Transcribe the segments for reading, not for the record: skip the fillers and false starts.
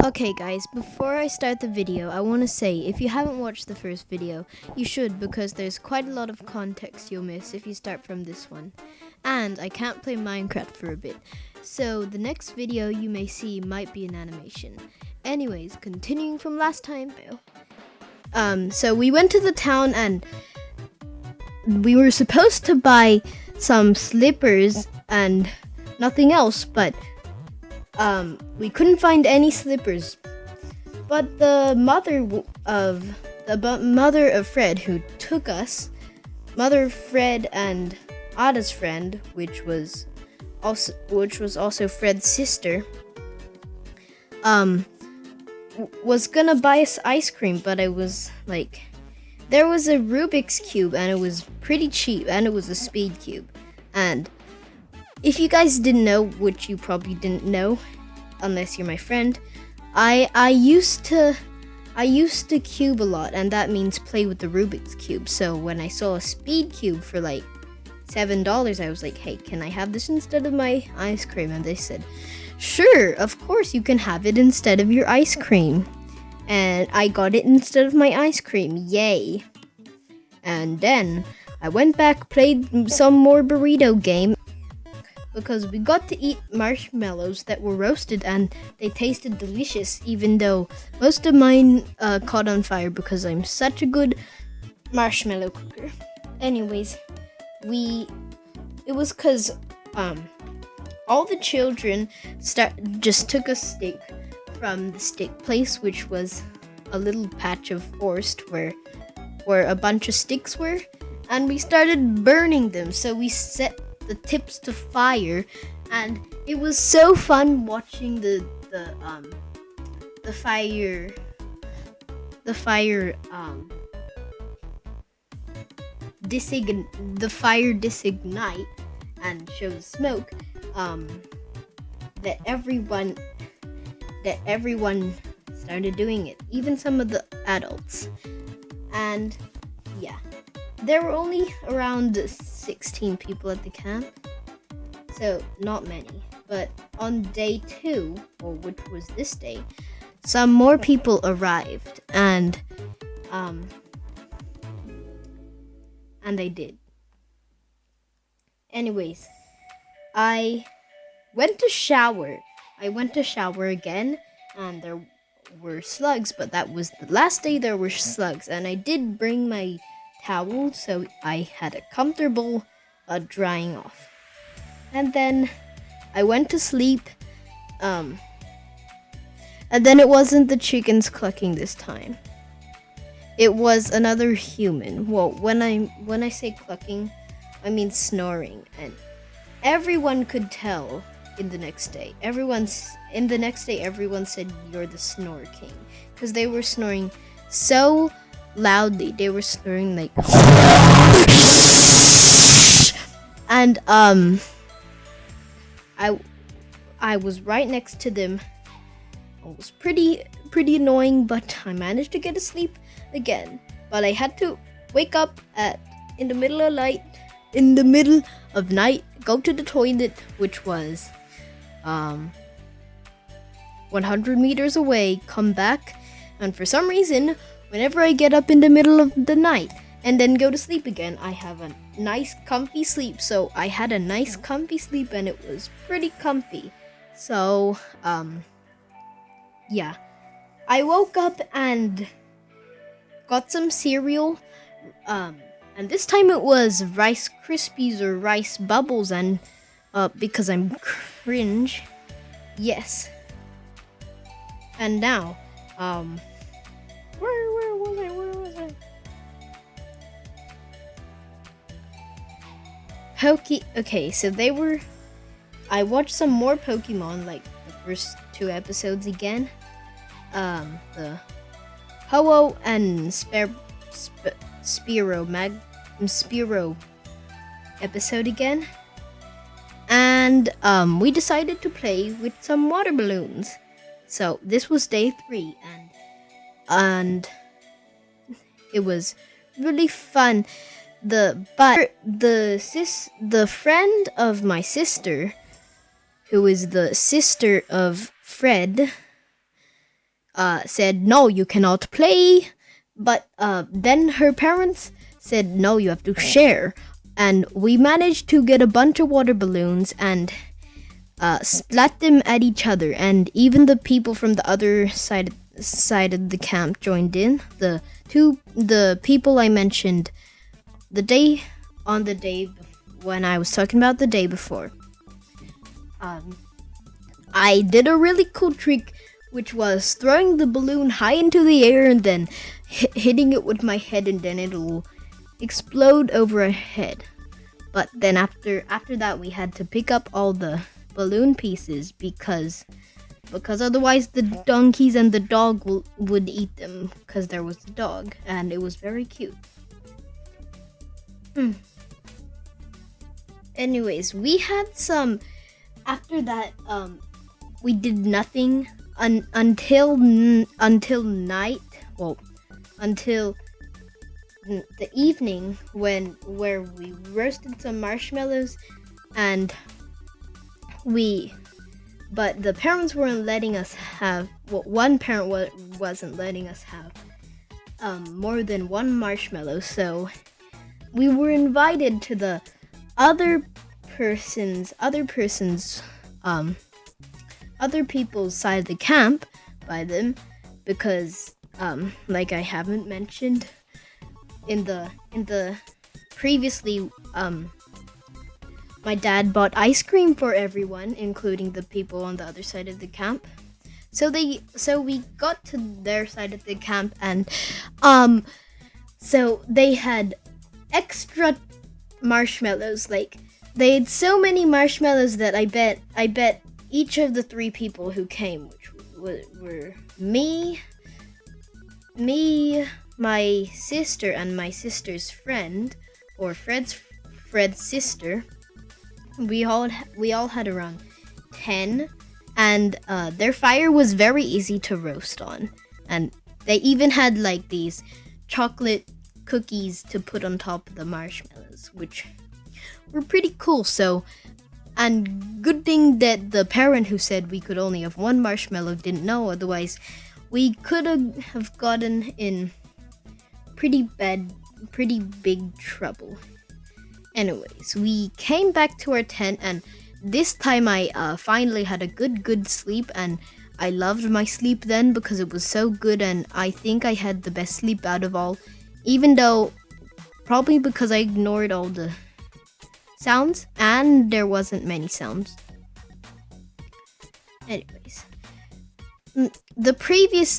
Okay guys, before I start the video, I want to say if you haven't watched the first video, you should because there's quite a lot of context you'll miss if you start from this one. And I can't play Minecraft for a bit, so the next video you may see might be an animation. Anyways, continuing from last time. So we went to the town and we were supposed to buy some slippers and nothing else, but we couldn't find any slippers. But the mother of Fred, who took us, mother of Fred and Ada's friend, which was also Fred's sister, was gonna buy us ice cream, but I was like, there was a Rubik's Cube and it was pretty cheap and it was a speed cube. And if you guys didn't know, which you probably didn't know, unless you're my friend, I used to cube a lot, and that means play with the Rubik's Cube. So when I saw a speed cube for like $7, I was like, hey, can I have this instead of my ice cream? And they said, sure, of course you can have it instead of your ice cream. And I got it instead of my ice cream, yay. And then I went back, played some more burrito game, because we got to eat marshmallows that were roasted and they tasted delicious, even though most of mine caught on fire because I'm such a good marshmallow cooker. Anyways, it was because all the children just took a stick from the stick place, which was a little patch of forest where a bunch of sticks were, and we started burning them. So we set the tips to fire, and it was so fun watching the fire disignite and show the smoke, that everyone started doing it, even some of the adults. And yeah, there were only around 16 people at the camp, so not many. But on day 2, or which was this day, some more people arrived, and they did. Anyways, I went to shower again, and there were slugs, but that was the last day there were slugs, and I did bring my towel, so I had a comfortable drying off. And then I went to sleep, and then it wasn't the chickens clucking this time. It was another human. Well, when I say clucking, I mean snoring, and everyone could tell in the next day. Everyone said you're the snore king, because they were snoring so loudly. They were snoring like, and I was right next to them. It was pretty annoying, but I managed to get to sleep again. But I had to wake up in the middle of night, go to the toilet, which was 100 meters away, come back, and for some reason, whenever I get up in the middle of the night and then go to sleep again, I have a nice comfy sleep. So I had a nice comfy sleep, and it was pretty comfy. So yeah, I woke up and got some cereal, and this time it was Rice Krispies or Rice Bubbles, and because I'm cringe, yes. And now, where was I? Okay, so I watched some more Pokemon, like the first 2 episodes again. The Ho-Oh and Spearow episode again. And we decided to play with some water balloons. So this was day 3, and it was really fun. The friend of my sister, who is the sister of Fred, said, no, you cannot play. But then her parents said, no, you have to share. And we managed to get a bunch of water balloons and splat them at each other. And even the people from the other side of the camp joined in. The people I mentioned the day when I was talking about the day before. I did a really cool trick, which was throwing the balloon high into the air and then hitting it with my head, and then it'll explode over our head. But then after that, we had to pick up all the balloon pieces because otherwise the donkeys and the dog would eat them, because there was a dog and it was very cute. Anyways, we had some. After that, we did nothing until night. Well, until the evening where we roasted some marshmallows, and but the parents weren't letting us have. Well, one parent wasn't letting us have more than one marshmallow, so we were invited to the other people's side of the camp by them, because like I haven't mentioned in the previously, my dad bought ice cream for everyone, including the people on the other side of the camp. So we got to their side of the camp, and so they had extra marshmallows. Like, they had so many marshmallows that I bet each of the three people who came, which were me, my sister, and my sister's friend, or Fred's sister, we all had around 10, and their fire was very easy to roast on, and they even had like these chocolate cookies to put on top of the marshmallows, which were pretty cool. So, and good thing that the parent who said we could only have one marshmallow didn't know, otherwise we could have gotten in pretty big trouble. Anyways, we came back to our tent, and this time I finally had a good sleep, and I loved my sleep then because it was so good, and I think I had the best sleep out of all, even though probably because I ignored all the sounds, and there wasn't many sounds. Anyways, the previous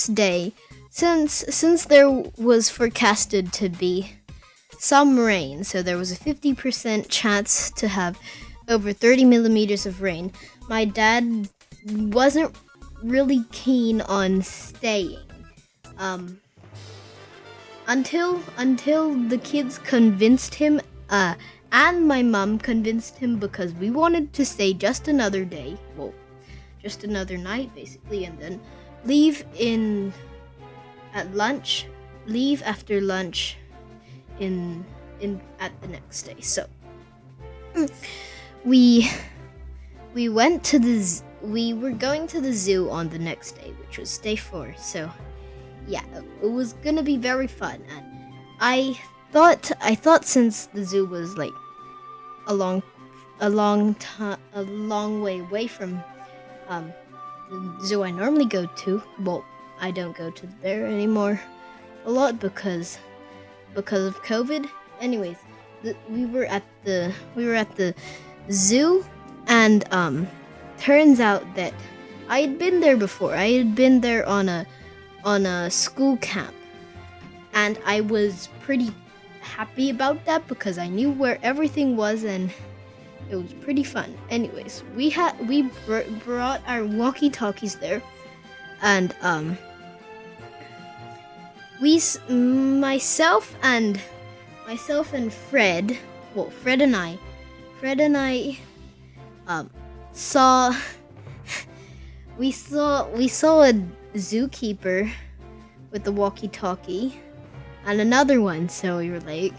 day, since there was forecasted to be some rain, so there was a 50% chance to have over 30 millimeters of rain, my dad wasn't really keen on staying until the kids convinced him, and my mom convinced him, because we wanted to stay just another day, well, just another night basically, and then leave after lunch at the next day. So we went to we were going to the zoo on the next day, which was day 4. So yeah, it was gonna be very fun, and I thought since the zoo was like a long way away from the zoo I normally go to. Well, I don't go to there anymore a lot because of COVID. Anyways, we were at the zoo, and turns out that I had been there before. I had been there on a school camp, and I was pretty happy about that because I knew where everything was, and it was pretty fun. Anyways, we brought our walkie-talkies there, and myself and Fred and I saw we saw a zookeeper with the walkie-talkie and another one, so we were like,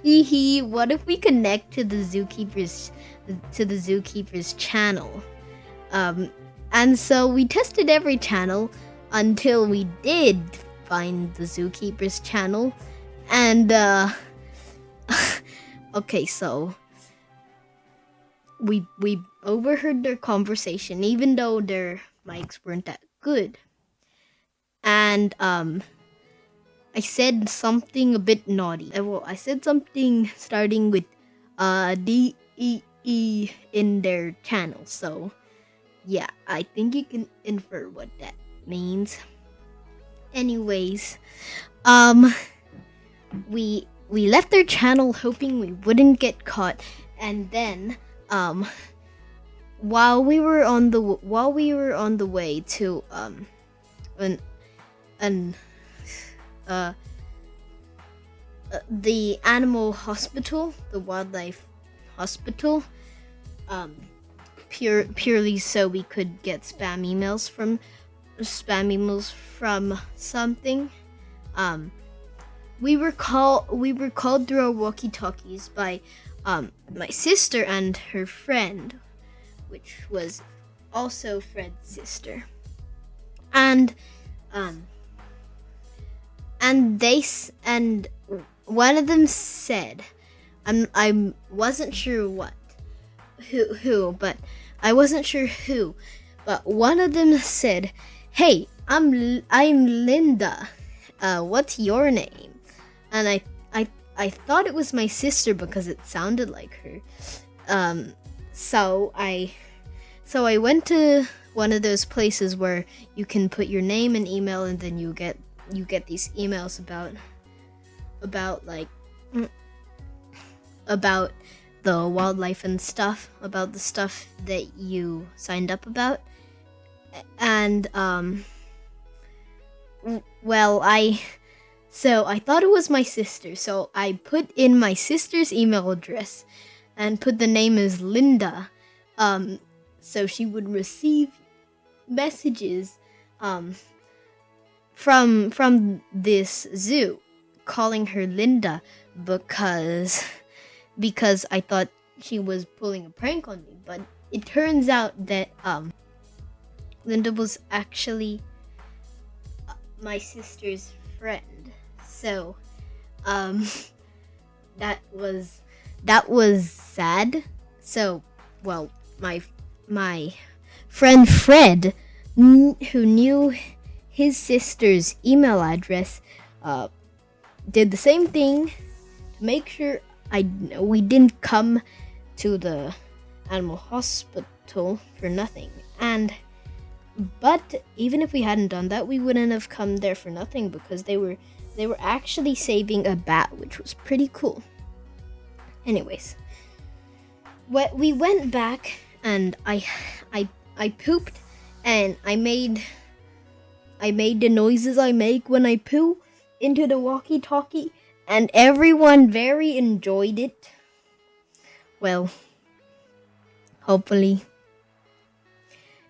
hee, what if we connect to the zookeeper's channel? And so we tested every channel until we did find the zookeeper's channel. And okay, so we overheard their conversation, even though their mics weren't that good. And I said something a bit naughty. Well, I said something starting with D-E-E in their channel. So yeah, I think you can infer what that means. Anyways, we left their channel hoping we wouldn't get caught, and then while we were on the way to the animal hospital, the wildlife hospital, purely so we could get spam emails from something. We were called through our walkie-talkies by my sister and her friend, which was also Fred's sister, and one of them said, I wasn't sure who, but I wasn't sure who, but one of them said, "Hey, I'm Linda. What's your name?" And I thought it was my sister because it sounded like her. So I went to one of those places where you can put your name and email, and then you get these emails about the wildlife and stuff, about the stuff that you signed up about. And well, I thought it was my sister, so I put in my sister's email address and put the name as Linda, so she would receive messages from this zoo calling her Linda because I thought she was pulling a prank on me. But it turns out that Linda was actually my sister's friend. So that was sad. So, well, my friend Fred, who knew his sister's email address, did the same thing to make sure we didn't come to the animal hospital for nothing. But even if we hadn't done that, we wouldn't have come there for nothing, because they were actually saving a bat, which was pretty cool. Anyways, we went back, and I pooped, and I made the noises I make when I poo into the walkie-talkie, and everyone very enjoyed it. Well, hopefully.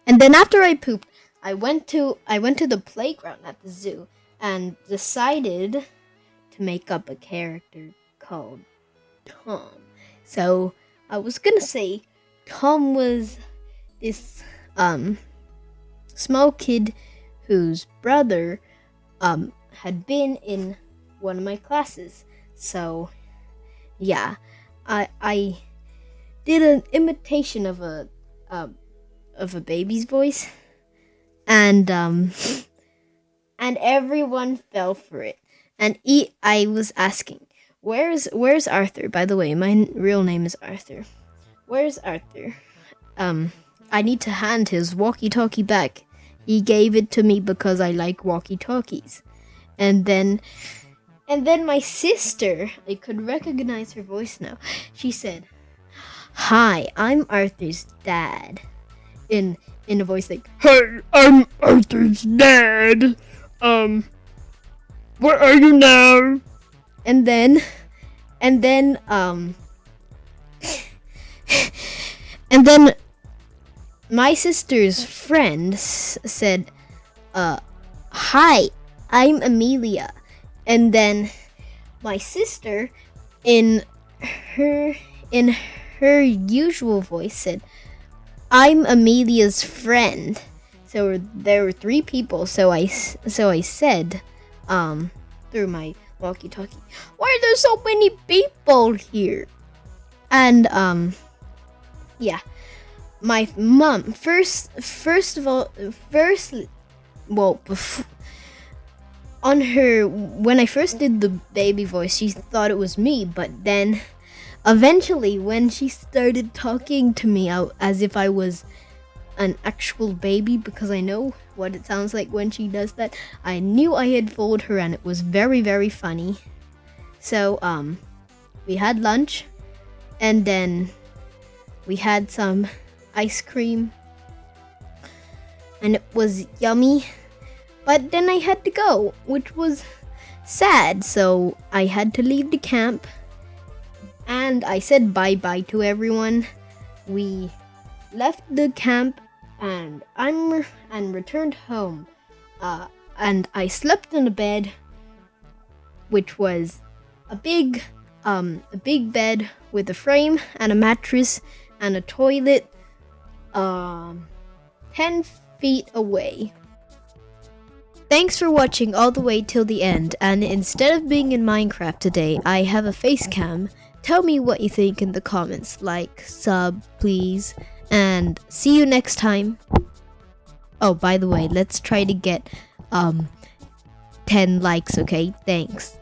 And then after I pooped, I went to the playground at the zoo and decided to make up a character called Tom. So I was gonna say Tom was this small kid whose brother had been in one of my classes. So yeah, I did an imitation of a baby's voice, and everyone fell for it. And I was asking, where's Arthur? By the way, my real name is Arthur. Where's Arthur? I need to hand his walkie-talkie back. He gave it to me because I like walkie-talkies. And then my sister, I could recognize her voice now. She said, "Hi, I'm Arthur's dad." In a voice like, "Hey, I'm Arthur's dad. Where are you now?" And then my sister's friend said, "Hi, I'm Amelia." And then my sister, in her usual voice, said, "I'm Amelia's friend." So there were 3 people. So I said, through my walkie-talkie, "Why are there so many people here?" And yeah, my mom on her, when I first did the baby voice, she thought it was me, but then eventually when she started talking to me out as if I was an actual baby, because I know what it sounds like when she does that, I knew I had fooled her, and it was very, very funny. So we had lunch, and then we had some ice cream, and it was yummy. But then I had to go, which was sad, so I had to leave the camp, and I said bye-bye to everyone. We left the camp, and returned home, and I slept in a bed, which was a big bed with a frame and a mattress and a toilet, 10 feet away. Thanks for watching all the way till the end, and instead of being in Minecraft today, I have a face cam. Tell me what you think in the comments, like, sub, please, and see you next time. Oh, by the way, let's try to get 10 likes, okay? Thanks.